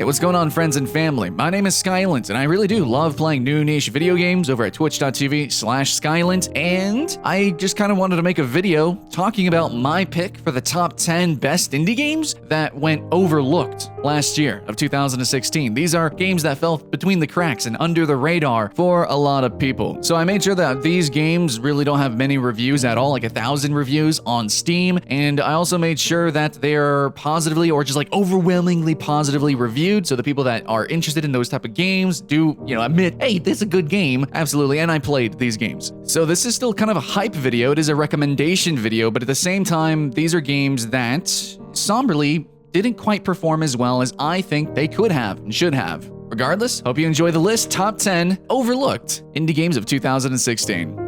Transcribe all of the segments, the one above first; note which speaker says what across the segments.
Speaker 1: what's going on, friends and family? My name is Skylent, and I really do love playing new niche video games over at twitch.tv/Skylent, and I just kind of wanted to make a video talking about my pick for the top 10 best indie games that went overlooked last year of 2016. These are games that fell between the cracks and under the radar for a lot of people. So I made sure that these games really don't have many reviews at all, like 1,000 reviews on Steam, and I also made sure that they're positively or just like overwhelmingly positively reviewed, so the people that are interested in those type of games do, admit, hey, this is a good game, absolutely, and I played these games. So this is still kind of a hype video. It is a recommendation video, but at the same time, these are games that somberly didn't quite perform as well as I think they could have and should have. Regardless, hope you enjoy the list, top 10 overlooked indie games of 2016.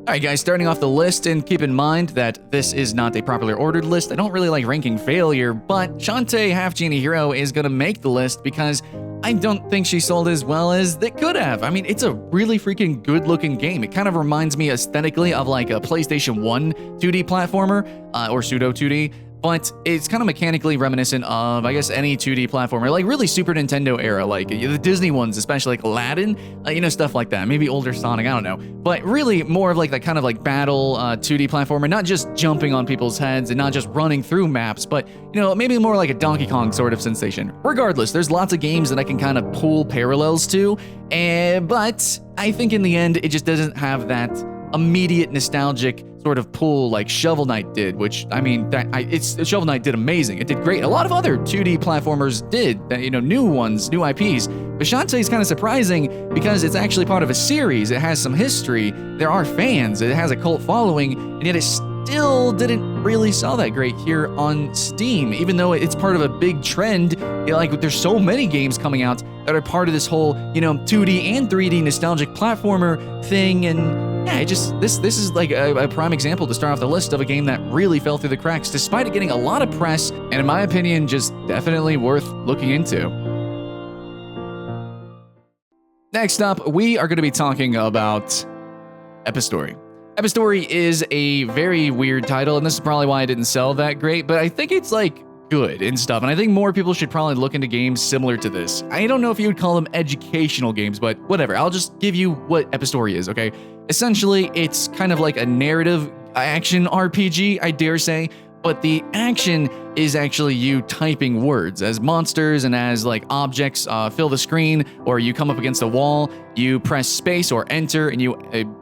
Speaker 1: Alright guys, starting off the list, and keep in mind that this is not a properly ordered list. I don't really like ranking failure, but Shantae HalfGenie Hero is going to make the list because I don't think she sold as well as they could have. I mean, it's a really freaking good looking game. It kind of reminds me aesthetically of like a PlayStation 1 2D platformer, or pseudo 2D. But it's kind of mechanically reminiscent of, I guess, any 2D platformer, like really Super Nintendo era, like the Disney ones, especially like Aladdin, stuff like that. Maybe older Sonic, I don't know. But really more of like that kind of like battle 2D platformer, not just jumping on people's heads and not just running through maps, but, maybe more like a Donkey Kong sort of sensation. Regardless, there's lots of games that I can kind of pull parallels to, but I think in the end, it just doesn't have that immediate nostalgic sort of pull like Shovel Knight did, which, I mean, Shovel Knight did amazing. It did great. A lot of other 2D platformers did, new ones, new IPs. But Shantae is kind of surprising because it's actually part of a series. It has some history. There are fans. It has a cult following, and yet it still didn't really sell that great here on Steam, even though it's part of a big trend. Like, there's so many games coming out that are part of this whole, 2D and 3D nostalgic platformer thing, and yeah, this is like a prime example to start off the list of a game that really fell through the cracks, despite it getting a lot of press, and in my opinion, just definitely worth looking into. Next up, we are going to be talking about Epistori. Epistori is a very weird title, and this is probably why it didn't sell that great, but I think it's like good and stuff, and I think more people should probably look into games similar to this. I don't know if you would call them educational games, but whatever. I'll just give you what Epistori is, okay? Essentially, it's kind of like a narrative action RPG, I dare say, but the action is actually you typing words as monsters and as like objects fill the screen, or you come up against a wall, you press space or enter, and you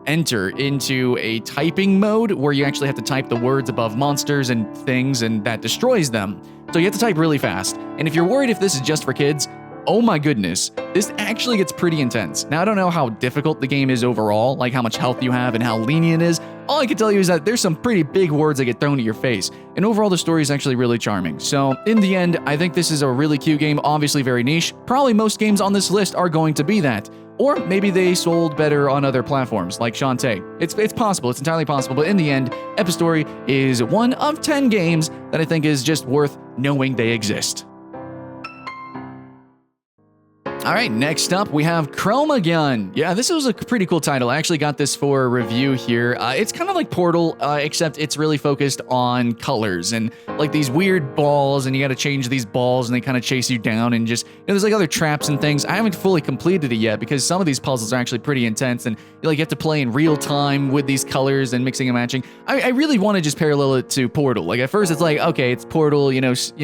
Speaker 1: enter into a typing mode where you actually have to type the words above monsters and things, and that destroys them. So you have to type really fast. And if you're worried if this is just for kids, oh my goodness, this actually gets pretty intense. Now, I don't know how difficult the game is overall, like how much health you have and how lenient it is. All I can tell you is that there's some pretty big words that get thrown at your face. And overall, the story is actually really charming. So in the end, I think this is a really cute game, obviously very niche. Probably most games on this list are going to be that. Or maybe they sold better on other platforms, like Shantae. It's possible, it's entirely possible, but in the end, Epistori is one of 10 games that I think is just worth knowing they exist. All right, next up, we have Chroma Gunn. Yeah, this was a pretty cool title. I actually got this for a review here. It's kind of like Portal, except it's really focused on colors and like these weird balls, and you got to change these balls, and they kind of chase you down, and just, there's like other traps and things. I haven't fully completed it yet because some of these puzzles are actually pretty intense, and you have to play in real time with these colors and mixing and matching. I really want to just parallel it to Portal. Like at first, it's like, okay, it's Portal,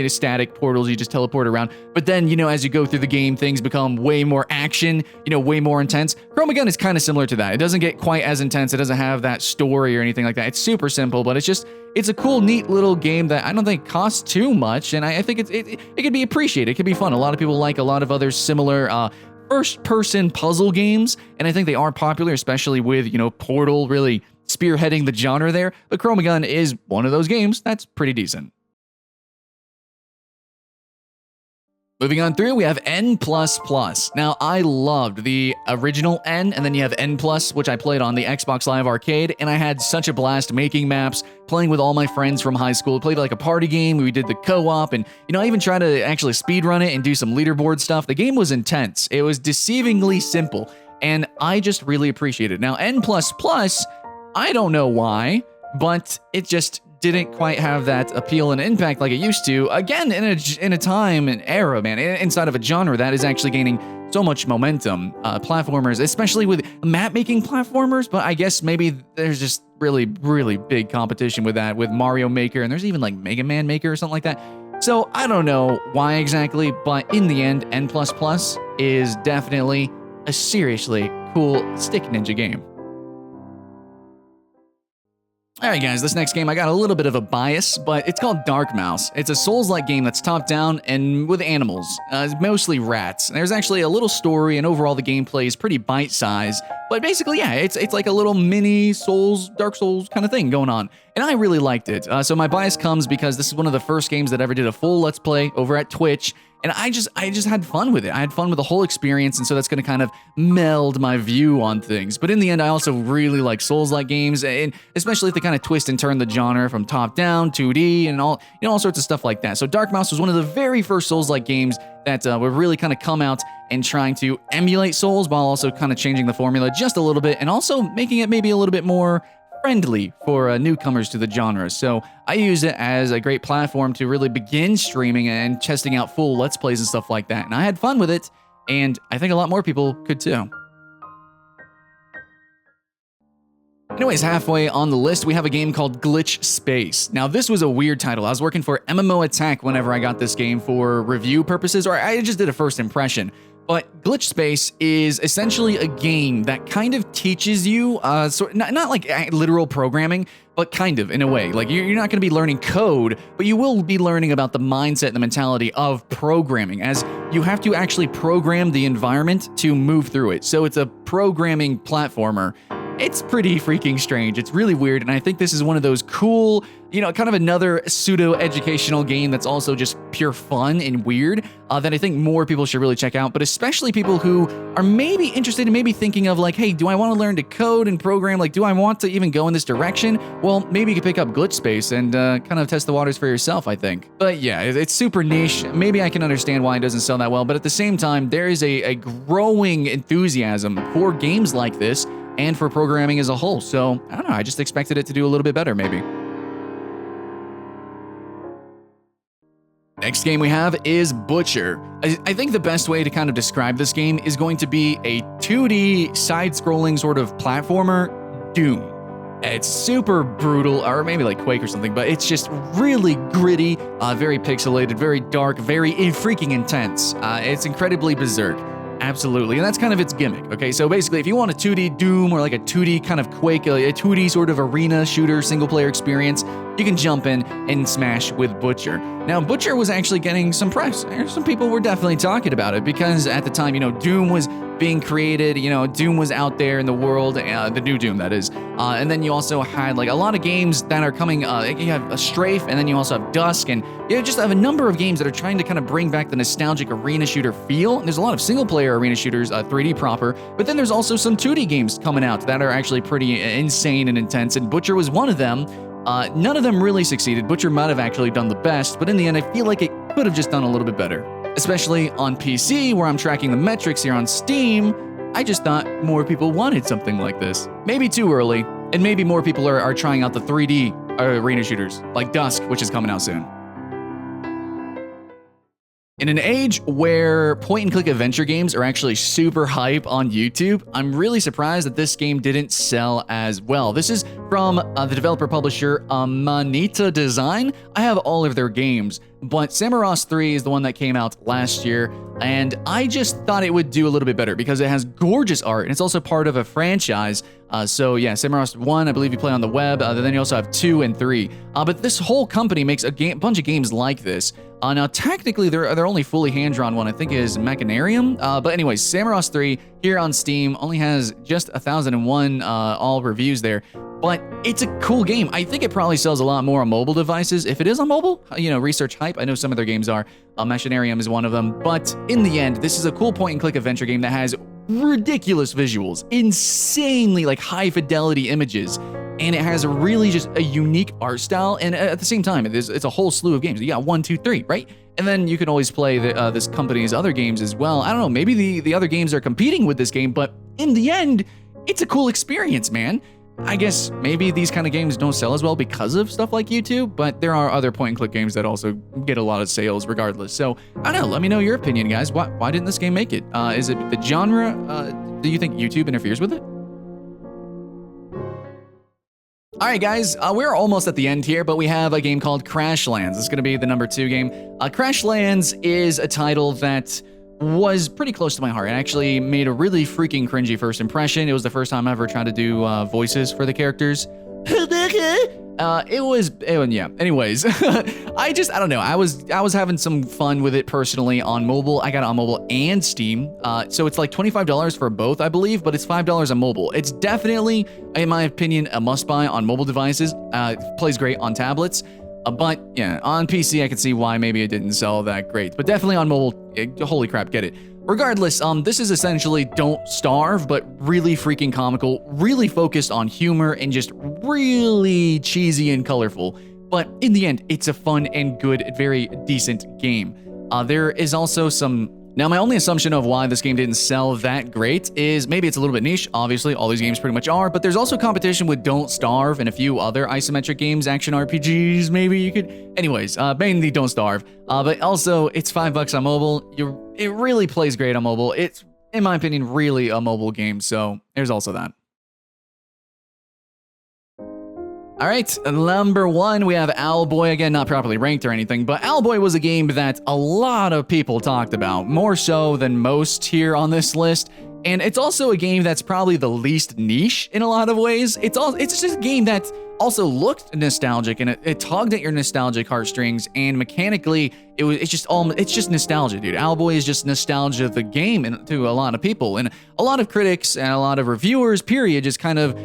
Speaker 1: static portals, you just teleport around. But then, as you go through the game, things become way more action, way more intense. Chroma Gunn is kind of similar to that. It doesn't get quite as intense. It doesn't have that story or anything like that. It's super simple, but it's a cool, neat little game that I don't think costs too much, and I think it could be appreciated. It could be fun. A lot of people like a lot of other similar first-person puzzle games, and I think they are popular, especially with, Portal really spearheading the genre there. But Chroma Gunn is one of those games that's pretty decent. Moving on through, we have N++. Now, I loved the original N, and then you have N+, which I played on the Xbox Live Arcade, and I had such a blast making maps, playing with all my friends from high school. Played like a party game. We did the co-op, and I even tried to actually speedrun it and do some leaderboard stuff. The game was intense. It was deceivingly simple, and I just really appreciated it. Now, N++, I don't know why, but it just didn't quite have that appeal and impact like it used to. Again, in a time and era, man, inside of a genre that is actually gaining so much momentum. Platformers, especially with map-making platformers, but I guess maybe there's just really, really big competition with that, with Mario Maker, and there's even like Mega Man Maker or something like that. So I don't know why exactly, but in the end, N++ is definitely a seriously cool stick ninja game. Alright guys, this next game I got a little bit of a bias, but it's called Dark Mouse. It's a Souls-like game that's top-down and with animals, mostly rats. There's actually a little story, and overall the gameplay is pretty bite-sized, but basically, yeah, it's like a little mini Souls, Dark Souls kind of thing going on, and I really liked it. So my bias comes because this is one of the first games that ever did a full Let's Play over at Twitch, and I just had fun with it. I had fun with the whole experience, and so that's going to kind of meld my view on things. But in the end, I also really like Souls-like games, and especially if they kind of twist and turn the genre from top-down, 2D, and all sorts of stuff like that. So Dark Mouse was one of the very first Souls-like games that would really kind of come out and trying to emulate Souls while also kind of changing the formula just a little bit, and also making it maybe a little bit more friendly for newcomers to the genre. So I use it as a great platform to really begin streaming and testing out full Let's Plays and stuff like that. And I had fun with it, and I think a lot more people could too. Anyways, halfway on the list, we have a game called Glitch Space. Now, this was a weird title. I was working for MMO Attack whenever I got this game for review purposes, or I just did a first impression. But Glitch Space is essentially a game that kind of teaches you, not like literal programming, but kind of, in a way. Like, you're not going to be learning code, but you will be learning about the mindset and the mentality of programming, as you have to actually program the environment to move through it. So it's a programming platformer. It's pretty freaking strange. It's really weird, and I think this is one of those cool, kind of another pseudo-educational game that's also just pure fun and weird that I think more people should really check out, but especially people who are maybe interested and maybe thinking of like, hey, do I want to learn to code and program? Like, do I want to even go in this direction? Well, maybe you could pick up Glitch Space and kind of test the waters for yourself, I think. But yeah, it's super niche. Maybe I can understand why it doesn't sell that well, but at the same time, there is a growing enthusiasm for games like this and for programming as a whole. So, I don't know, I just expected it to do a little bit better, maybe. Next game we have is Butcher. I think the best way to kind of describe this game is going to be a 2D side-scrolling sort of platformer, Doom. It's super brutal, or maybe like Quake or something, but it's just really gritty, very pixelated, very dark, very freaking intense. It's incredibly berserk. Absolutely, and that's kind of its gimmick, okay? So basically, if you want a 2D Doom or like a 2D kind of Quake, a 2D sort of arena shooter single-player experience, you can jump in and smash with Butcher. Now, Butcher was actually getting some press. Some people were definitely talking about it because at the time, Doom was being created, Doom was out there in the world, the new Doom, that is. And then you also had like a lot of games that are coming, you have a Strafe, and then you also have Dusk, and you just have a number of games that are trying to kind of bring back the nostalgic arena shooter feel. And there's a lot of single-player arena shooters, 3D proper, but then there's also some 2D games coming out that are actually pretty insane and intense, and Butcher was one of them. None of them really succeeded. Butcher might have actually done the best, but in the end, I feel like it could have just done a little bit better. Especially on PC, where I'm tracking the metrics here on Steam, I just thought more people wanted something like this. Maybe too early, and maybe more people are trying out the 3D arena shooters, like Dusk, which is coming out soon. In an age where point-and-click adventure games are actually super hype on YouTube, I'm really surprised that this game didn't sell as well. This is from the developer-publisher Manita Design. I have all of their games, but Samorost III is the one that came out last year, and I just thought it would do a little bit better because it has gorgeous art, and it's also part of a franchise. So yeah, Samorost 1, I believe you play on the web, then you also have 2 and 3. But this whole company makes a bunch of games like this. Now, technically, their only fully hand-drawn one, I think, is Machinarium. But anyways, Samorost 3 here on Steam only has just 1,001 all reviews there. But it's a cool game. I think it probably sells a lot more on mobile devices. If it is on mobile, research hype. I know some of their games are. Machinarium is one of them. But in the end, this is a cool point-and-click adventure game that has ridiculous visuals, insanely like high-fidelity images. And it has really just a unique art style, and at the same time, it's a whole slew of games. You got 1, 2, 3, right? And then you can always play this company's other games as well. I don't know, maybe the other games are competing with this game, but in the end, it's a cool experience, man. I guess maybe these kind of games don't sell as well because of stuff like YouTube, but there are other point-and-click games that also get a lot of sales regardless. So, I don't know, let me know your opinion, guys. Why didn't this game make it? Is it the genre? Do you think YouTube interferes with it? All right, guys, we're almost at the end here, but we have a game called Crashlands. It's going to be the #2 game. Crashlands is a title that was pretty close to my heart. It actually made a really freaking cringy first impression. It was the first time I ever tried to do voices for the characters. Yeah. Anyways, I don't know. I was having some fun with it personally on mobile. I got it on mobile and Steam. So it's like $25 for both, I believe, but it's $5 on mobile. It's definitely, in my opinion, a must buy on mobile devices. Plays great on tablets. But yeah, on PC, I can see why maybe it didn't sell that great. But definitely on mobile, holy crap, get it. Regardless, this is essentially Don't Starve, but really freaking comical, really focused on humor, and just really cheesy and colorful. But in the end, it's a fun and good, very decent game. There is also some... Now, my only assumption of why this game didn't sell that great is maybe it's a little bit niche. Obviously, all these games pretty much are, but there's also competition with Don't Starve and a few other isometric games, action RPGs, maybe you could... Anyways, mainly Don't Starve. But also, it's $5 on mobile. It really plays great on mobile. It's, in my opinion, really a mobile game, so there's also that. All right, #1, we have OWLBOY. Again, not properly ranked or anything, but OWLBOY was a game that a lot of people talked about, more so than most here on this list. And it's also a game that's probably the least niche in a lot of ways. It's just a game that also looked nostalgic, and it tugged at your nostalgic heartstrings. And mechanically, it's just nostalgia, dude. OWLBOY is just nostalgia the game to a lot of people, and a lot of critics and a lot of reviewers, period, just kind of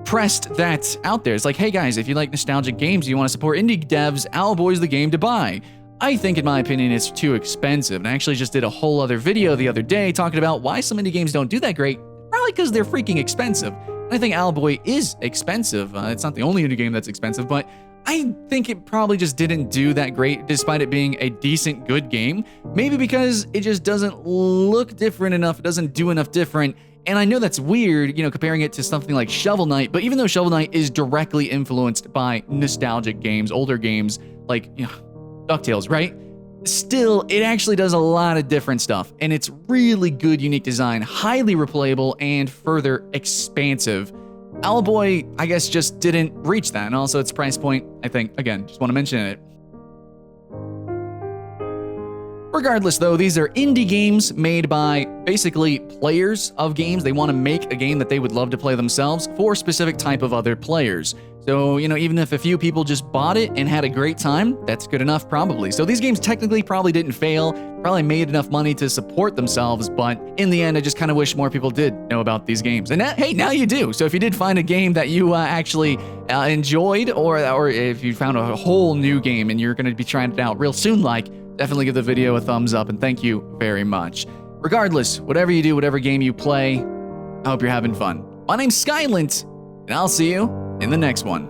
Speaker 1: pressed that out there. It's like, hey guys, if you like nostalgic games, you want to support indie devs, OWLBOY's the game to buy. I think, in my opinion, it's too expensive, and I actually just did a whole other video the other day talking about why some indie games don't do that great, probably because they're freaking expensive. And I think OWLBOY is expensive. It's not the only indie game that's expensive, but I think it probably just didn't do that great despite it being a decent, good game. Maybe because it just doesn't look different enough, it doesn't do enough different. And I know that's weird, you know, comparing it to something like Shovel Knight, but even though Shovel Knight is directly influenced by nostalgic games, older games, like, you know, DuckTales, right? Still, it actually does a lot of different stuff, and it's really good, unique design, highly replayable, and further expansive. OWLBOY, I guess, just didn't reach that, and also its price point, I think, again, just want to mention it. Regardless, though, these are indie games made by basically players of games. They want to make a game that they would love to play themselves for a specific type of other players. So, you know, even if a few people just bought it and had a great time, that's good enough, probably. So these games technically probably didn't fail, probably made enough money to support themselves, but in the end, I just kind of wish more people did know about these games. And hey, now you do. So if you did find a game that you actually enjoyed, or if you found a whole new game and you're going to be trying it out real soon, definitely give the video a thumbs up, and thank you very much. Regardless, whatever you do, whatever game you play, I hope you're having fun. My name's Skylent, and I'll see you in the next one.